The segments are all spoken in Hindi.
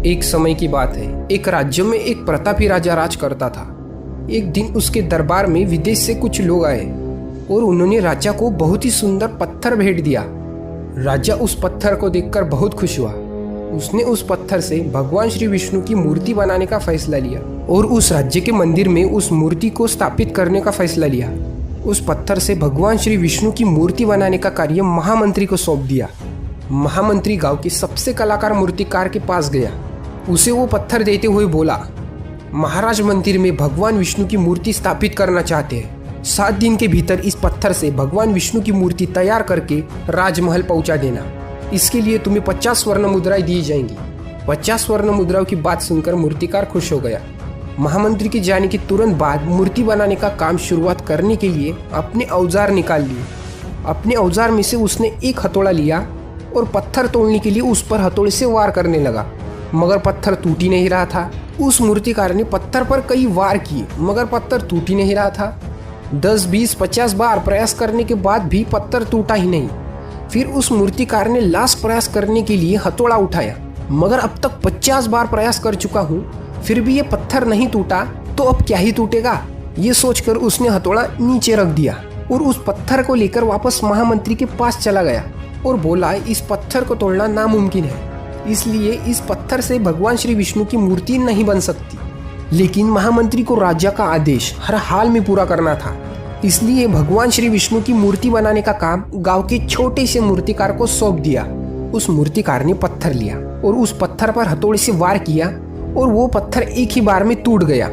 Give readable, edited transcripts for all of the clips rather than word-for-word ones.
एक समय की बात है। एक राज्य में एक प्रतापी राजा राज करता था। एक दिन उसके दरबार में विदेश से कुछ लोग आए और उन्होंने राजा को बहुत ही सुंदर पत्थर भेंट दिया। राजा उस पत्थर को देखकर बहुत खुश हुआ। उसने उस पत्थर से भगवान श्री विष्णु की मूर्ति बनाने का फैसला लिया और उस राज्य के मंदिर में उस मूर्ति को स्थापित करने का फैसला लिया। उस पत्थर से भगवान श्री विष्णु की मूर्ति बनाने का कार्य महामंत्री को सौंप दिया। महामंत्री गांव के सबसे कलाकार मूर्तिकार के पास गया। उसे वो पत्थर देते हुए बोला, महाराज मंदिर में भगवान विष्णु की मूर्ति स्थापित करना चाहते हैं। 7 दिन के भीतर इस पत्थर से भगवान विष्णु की मूर्ति तैयार करके राजमहल पहुंचा देना। इसके लिए तुम्हें 50 स्वर्ण मुद्राएं दी जाएंगी। 50 स्वर्ण मुद्राओं की बात सुनकर मूर्तिकार खुश हो गया। महामंत्री के जाने के तुरंत बाद मूर्ति बनाने का काम शुरुआत करने के लिए अपने औजार निकाल लिए। अपने औजार में से उसने एक हथौड़ा लिया और पत्थर तोड़ने के लिए उस पर हथौड़े से वार करने लगा, मगर पत्थर टूट ही नहीं रहा था। उस मूर्तिकार ने पत्थर पर कई वार किए, मगर पत्थर टूट ही नहीं रहा था। 10, 20, 50 बार प्रयास करने के बाद भी पत्थर टूटा ही नहीं। फिर उस मूर्तिकार ने लास्ट प्रयास करने के लिए हथौड़ा उठाया, मगर अब तक 50 बार प्रयास कर चुका हूँ, फिर भी ये पत्थर नहीं टूटा, तो अब क्या ही टूटेगा। ये सोचकर उसने हथौड़ा नीचे रख दिया और उस पत्थर को लेकर वापस महामंत्री के पास चला गया और बोला, इस पत्थर को तोड़ना नामुमकिन है, इसलिए इस पत्थर से भगवान श्री विष्णु की मूर्ति नहीं बन सकती। लेकिन महामंत्री को राजा का आदेश हर हाल में पूरा करना था, इसलिए भगवान श्री विष्णु की मूर्ति बनाने का काम गांव के छोटे से मूर्तिकार को सौंप दिया। उस मूर्तिकार ने पत्थर लिया और उस पत्थर पर हथौड़े से वार किया और वो पत्थर एक ही बार में टूट गया।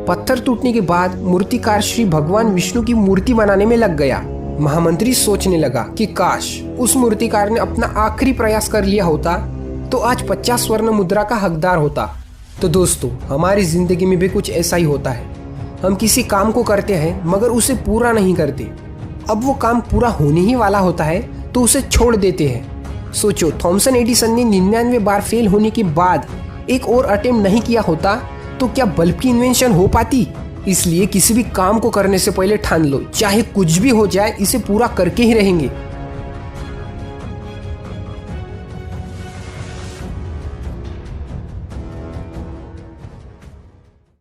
पत्थर टूटने के बाद मूर्तिकार श्री भगवान विष्णु की मूर्ति बनाने में लग गया। महामंत्री सोचने लगा कि काश उस मूर्तिकार ने अपना आखिरी प्रयास कर लिया होता तो आज 50 स्वर्ण मुद्रा का हकदार होता। तो दोस्तों, हमारी जिंदगी में भी कुछ ऐसा ही होता है। हम किसी काम को करते हैं मगर उसे पूरा नहीं करते। अब वो काम पूरा होने ही वाला होता है तो उसे छोड़ देते हैं। सोचो, थॉमसन एडिसन ने 99 बार फेल होने के बाद एक और अटेम्प्ट नहीं किया होता तो क्या बल्ब की इन्वेंशन हो पाती। इसलिए किसी भी काम को करने से पहले ठान लो, चाहे कुछ भी हो जाए इसे पूरा करके ही रहेंगे।